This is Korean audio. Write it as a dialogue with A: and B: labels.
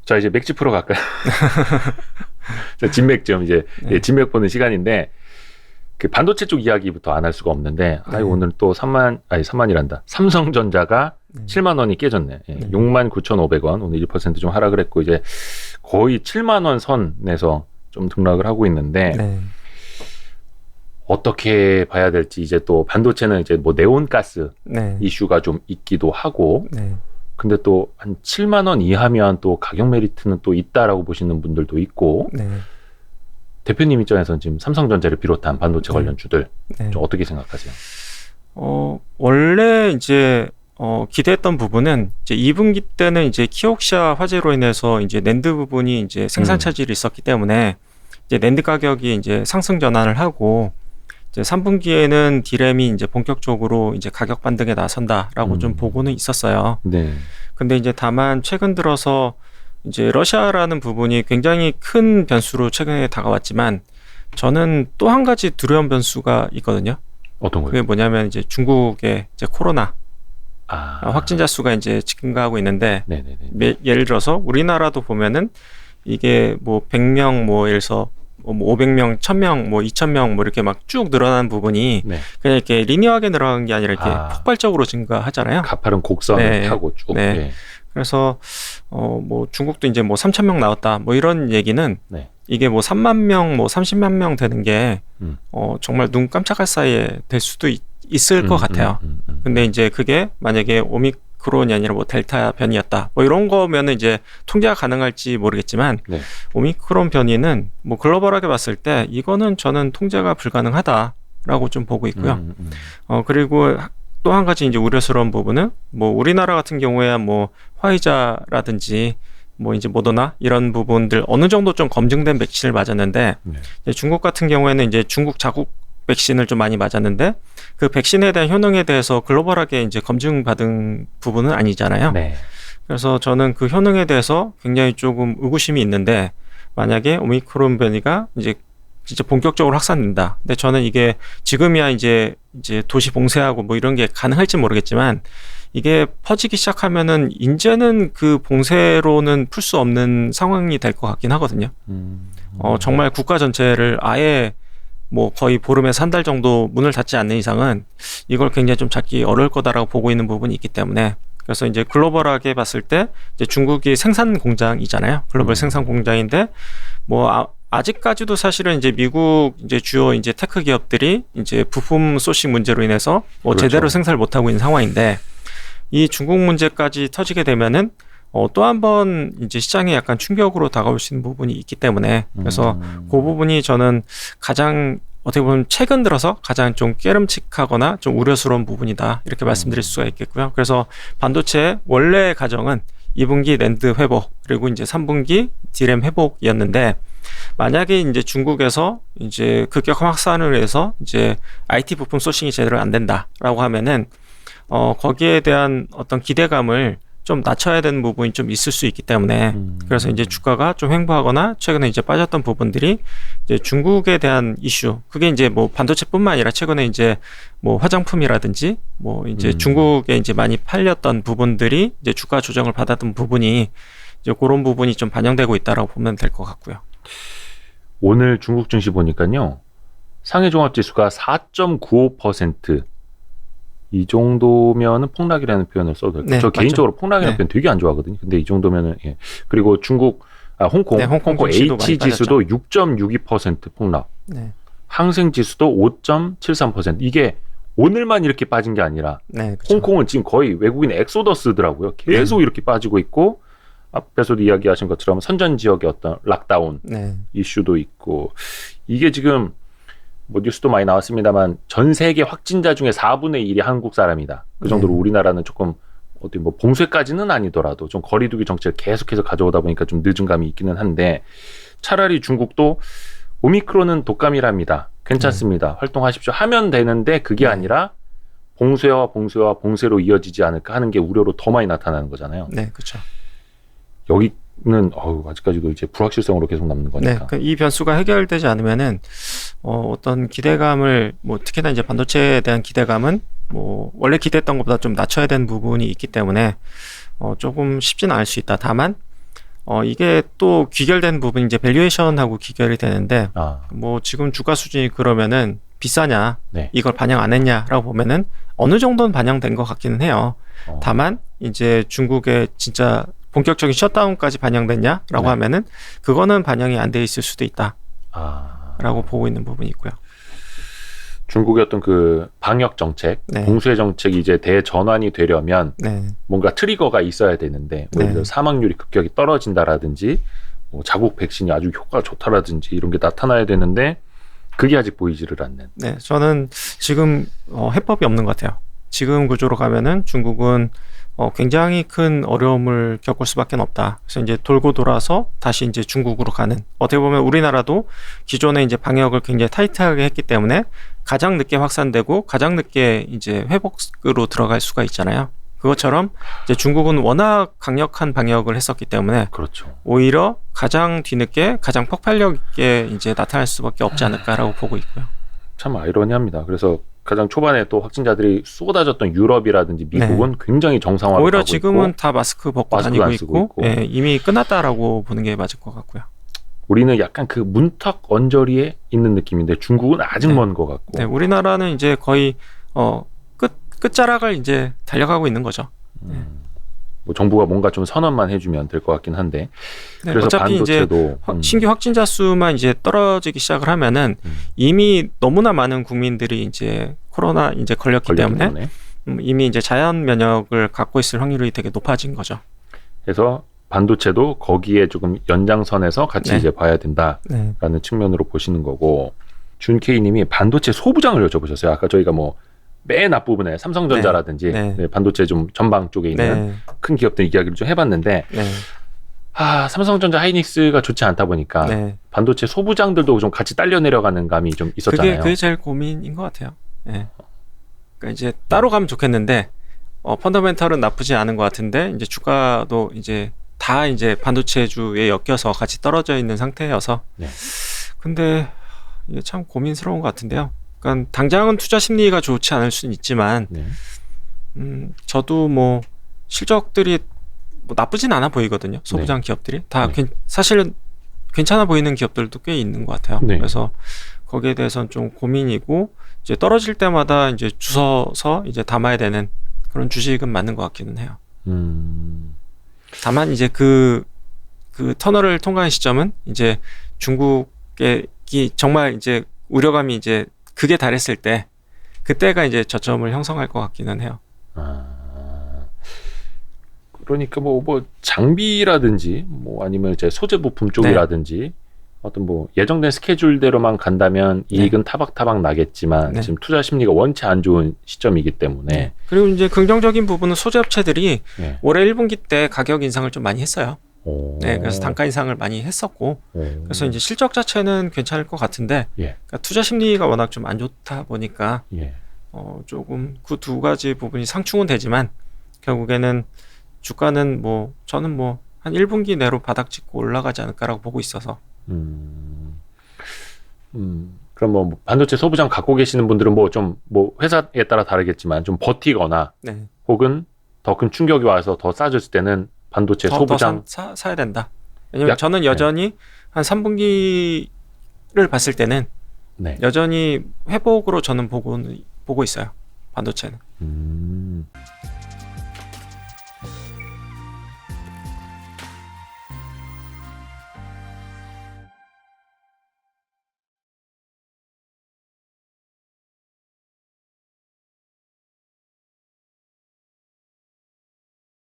A: 자, 이제 맥주 프로 갈까요? 자, 진맥 좀 이제 네. 진맥 보는 시간인데 그 반도체 쪽 이야기부터 안 할 수가 없는데 네. 오늘 또 3만이란다. 삼성전자가 7만 원이 깨졌네. 예, 69,500원. 오늘 1% 좀 하락을 했고 이제 거의 7만 원 선에서 좀 등락을 하고 있는데 네. 어떻게 봐야 될지 이제 또 반도체는 이제 뭐 네온가스 네. 이슈가 좀 있기도 하고 네. 근데 또 한 7만 원 이하면 또 가격 메리트는 또 있다라고 보시는 분들도 있고 네. 대표님 입장에서는 지금 삼성전자를 비롯한 반도체 관련 주들 네. 좀 어떻게 생각하세요?
B: 원래 이제 기대했던 부분은 이제 2분기 때는 이제 키옥시아 화재로 인해서 이제 낸드 부분이 이제 생산 차질이 있었기 때문에 이제 낸드 가격이 이제 상승 전환을 하고 이제 3분기에는 디램이 이제 본격적으로 이제 가격 반등에 나선다라고 좀 보고는 있었어요. 네. 근데 이제 다만 최근 들어서 이제 러시아라는 부분이 굉장히 큰 변수로 최근에 다가왔지만 저는 또 한 가지 두려운 변수가 있거든요.
A: 어떤 거요?
B: 그게 뭐냐면 이제 중국의 이제 코로나 확진자 수가 이제 증가하고 있는데 예를 들어서 우리나라도 보면은 이게 뭐 100명 뭐 예를 들어서 뭐 500명, 1000명, 뭐 2000명 뭐 이렇게 막 쭉 늘어난 부분이 네. 그냥 이렇게 리니어하게 늘어난 게 아니라 이렇게 폭발적으로 증가하잖아요.
A: 가파른 곡선을
B: 네.
A: 타고 쭉.
B: 네. 네. 그래서 뭐 중국도 이제 뭐 3000명 나왔다. 뭐 이런 얘기는 네. 이게 뭐 3만 명, 뭐 30만 명 되는 게 정말 눈 깜짝할 사이에 될 수도 있을 것 같아요. 근데 이제 그게 만약에 오미크론이 아니라 뭐 델타 변이였다. 뭐 이런 거면은 이제 통제가 가능할지 모르겠지만 네. 오미크론 변이는 뭐 글로벌하게 봤을 때 이거는 저는 통제가 불가능하다라고 좀 보고 있고요. 그리고 또 한 가지 이제 우려스러운 부분은 뭐 우리나라 같은 경우에야 뭐 화이자라든지 뭐 이제 모더나 이런 부분들 어느 정도 좀 검증된 백신을 맞았는데 네. 중국 같은 경우에는 이제 중국 자국 백신을 좀 많이 맞았는데 그 백신에 대한 효능에 대해서 글로벌하게 이제 검증받은 부분은 아니잖아요. 네. 그래서 저는 그 효능에 대해서 굉장히 조금 의구심이 있는데 만약에 오미크론 변이가 이제 진짜 본격적으로 확산된다. 근데 저는 이게 지금이야 이제 도시 봉쇄하고 뭐 이런 게 가능할지 모르겠지만 이게 퍼지기 시작하면은 이제는 그 봉쇄로는 풀 수 없는 상황이 될 것 같긴 하거든요. 정말 국가 전체를 아예 뭐 거의 보름에서 한 달 정도 문을 닫지 않는 이상은 이걸 굉장히 좀 잡기 어려울 거다라고 보고 있는 부분이 있기 때문에 그래서 이제 글로벌하게 봤을 때 이제 중국이 생산 공장이잖아요. 글로벌 생산 공장인데 뭐 아직까지도 사실은 이제 미국 이제 주요 이제 테크 기업들이 이제 부품 소싱 문제로 인해서 뭐 그렇죠. 제대로 생산을 못 하고 있는 상황인데 이 중국 문제까지 터지게 되면은 또 한 번 이제 시장에 약간 충격으로 다가올 수 있는 부분이 있기 때문에 그래서 그 부분이 저는 가장 어떻게 보면 최근 들어서 가장 좀 깨름칙하거나 좀 우려스러운 부분이다 이렇게 말씀드릴 수가 있겠고요. 그래서 반도체 원래 가정은 2분기 낸드 회복 그리고 이제 3분기 디램 회복이었는데 만약에 이제 중국에서 이제 급격 확산을 해서 이제 IT 부품 소싱이 제대로 안 된다라고 하면은 거기에 대한 어떤 기대감을 좀 낮춰야 되는 부분이 좀 있을 수 있기 때문에 그래서 이제 주가가 좀 횡보하거나 최근에 이제 빠졌던 부분들이 이제 중국에 대한 이슈 그게 이제 뭐 반도체뿐만 아니라 최근에 이제 뭐 화장품이라든지 뭐 이제 중국에 이제 많이 팔렸던 부분들이 이제 주가 조정을 받았던 부분이 이제 그런 부분이 좀 반영되고 있다라고 보면 될 것 같고요.
A: 오늘 중국 증시 보니까요. 상해 종합지수가 4.95% 이 정도면은 폭락이라는 표현을 써도 될까요? 네, 저 개인적으로 폭락이라는 네. 표현 되게 안 좋아하거든요. 근데 이 정도면은 예. 그리고 홍콩,
B: 네, 홍콩
A: H 지수도 6.62% 폭락. 네. 항생 지수도 5.73%. 이게 오늘만 이렇게 빠진 게 아니라 네, 그렇죠. 홍콩은 지금 거의 외국인 엑소더스더라고요. 계속 이렇게 빠지고 있고 앞에서도 이야기하신 것처럼 선전 지역의 어떤 락다운 이슈도 있고 이게 지금 뭐 뉴스도 많이 나왔습니다만 전 세계 확진자 중에 4분의 1이 한국 사람이다. 그 정도로 우리나라는 조금 어디 뭐 봉쇄까지는 아니더라도 좀 거리두기 정책을 계속해서 가져오다 보니까 좀 늦은 감이 있기는 한데 차라리 중국도 오미크론은 독감이랍니다. 괜찮습니다. 활동하십시오 하면 되는데 그게 아니라 봉쇄와 봉쇄로 이어지지 않을까 하는 게 우려로 더 많이 나타나는 거잖아요.
B: 네, 그렇죠.
A: 여기는 아직까지도 이제 불확실성으로 계속 남는 거니까.
B: 네, 이 변수가 해결되지 않으면은 어떤 기대감을 뭐 특히나 이제 반도체에 대한 기대감은 뭐 원래 기대했던 것보다 좀 낮춰야 되는 부분이 있기 때문에 조금 쉽지는 않을 수 있다. 다만 이게 또 귀결된 부분이 이제 밸류에이션하고 귀결이 되는데, 뭐 지금 주가 수준이 그러면은 비싸냐,
A: 네.
B: 이걸 반영 안 했냐라고 보면은 어느 정도는 반영된 것 같기는 해요. 다만 이제 중국의 진짜 본격적인 셧다운까지 반영됐냐라고
A: 네.
B: 하면은 그거는 반영이 안 돼 있을 수도 있다라고 보고 있는 부분이 있고요.
A: 중국의 어떤 그 방역 정책,
B: 네.
A: 봉쇄 정책이 이제 대전환이 되려면
B: 네.
A: 뭔가 트리거가 있어야 되는데, 뭐 예를 들어 사망률이 급격히 떨어진다라든지, 뭐 자국 백신이 아주 효과가 좋다라든지 이런 게 나타나야 되는데 그게 아직 보이지를 않는.
B: 네, 저는 지금 해법이 없는 것 같아요. 지금 구조로 가면은 중국은 굉장히 큰 어려움을 겪을 수밖에 없다. 그래서 이제 돌고 돌아서 다시 이제 중국으로 가는. 어떻게 보면 우리나라도 기존에 이제 방역을 굉장히 타이트하게 했기 때문에 가장 늦게 확산되고 가장 늦게 이제 회복으로 들어갈 수가 있잖아요. 그것처럼 이제 중국은 워낙 강력한 방역을 했었기 때문에
A: 그렇죠.
B: 오히려 가장 뒤늦게 가장 폭발력 있게 이제 나타날 수밖에 없지 않을까라고 보고 있고요.
A: 참 아이러니합니다. 그래서 가장 초반에 또 확진자들이 쏟아졌던 유럽이라든지 미국은 굉장히 정상화를
B: 오히려
A: 하고
B: 지금은
A: 있고,
B: 다 마스크 벗고
A: 마스크도
B: 다니고
A: 안 쓰고
B: 있고, 예, 이미 끝났다라고 보는 게 맞을 것 같고요.
A: 우리는 약간 그 문턱 언저리에 있는 느낌인데 중국은 아직 먼 것 같고.
B: 네, 우리나라는 이제 거의 끝자락을 이제 달려가고 있는 거죠.
A: 뭐 정부가 뭔가 좀 선언만 해주면 될 것 같긴 한데.
B: 네,
A: 그래서
B: 어차피
A: 반도체도
B: 이제 신규 확진자 수만 이제 떨어지기 시작을 하면은 이미 너무나 많은 국민들이 이제 코로나 이제 걸렸기 때문에 이미 이제 자연 면역을 갖고 있을 확률이 되게 높아진 거죠.
A: 그래서 반도체도 거기에 조금 연장선에서 같이 이제 봐야 된다라는 측면으로 보시는 거고. 준케이님이 반도체 소부장을 여쭤보셨어요. 아까 저희가 뭐 맨 앞부분에 삼성전자라든지 반도체 좀 전방 쪽에 있는 큰 기업들 이야기를 좀 해봤는데 삼성전자 하이닉스가 좋지 않다 보니까 반도체 소부장들도 좀 같이 딸려 내려가는 감이 좀 있었잖아요.
B: 그게 제일 고민인 것 같아요. 그러니까 이제 따로 가면 좋겠는데 펀더멘털은 나쁘지 않은 것 같은데 이제 주가도 이제 다 이제 반도체주에 엮여서 같이 떨어져 있는 상태여서 근데 이게 참 고민스러운 것 같은데요. 그러니까 당장은 투자 심리가 좋지 않을 수는 있지만 저도 뭐 실적들이 뭐 나쁘진 않아 보이거든요. 소부장 기업들이 다 사실은 괜찮아 보이는 기업들도 꽤 있는 것 같아요. 그래서 거기에 대해서는 좀 고민이고 이제 떨어질 때마다 이제 주워서 이제 담아야 되는 그런 주식은 맞는 것 같기는 해요. 다만 이제 그 터널을 통과한 시점은 이제 중국의 정말 이제 우려감이 이제 극에 달했을 때 그때가 이제 저점을 형성할 것 같기는 해요.
A: 그러니까 뭐 장비라든지 뭐 아니면 이제 소재 부품 쪽이라든지 어떤 뭐 예정된 스케줄대로만 간다면 이익은 타박타박 나겠지만 지금 투자 심리가 원체 안 좋은 시점이기 때문에
B: 그리고 이제 긍정적인 부분은 소재 업체들이 올해 1분기 때 가격 인상을 좀 많이 했어요. 그래서 단가 인상을 많이 했었고 그래서 이제 실적 자체는 괜찮을 것 같은데 그러니까 투자 심리가 워낙 좀 안 좋다 보니까 조금 그 두 가지 부분이 상충은 되지만 결국에는 주가는 뭐 저는 뭐 한 1분기 내로 바닥 찍고 올라가지 않을까라고 보고 있어서
A: 그럼 뭐 반도체 소부장 갖고 계시는 분들은 뭐 좀 뭐 회사에 따라 다르겠지만 좀 버티거나 혹은 더 큰 충격이 와서 더 싸졌을 때는 반도체 소부장
B: 사야 된다. 왜냐면 저는 여전히 한 3분기를 봤을 때는 여전히 회복으로 저는 보고 있어요. 반도체는.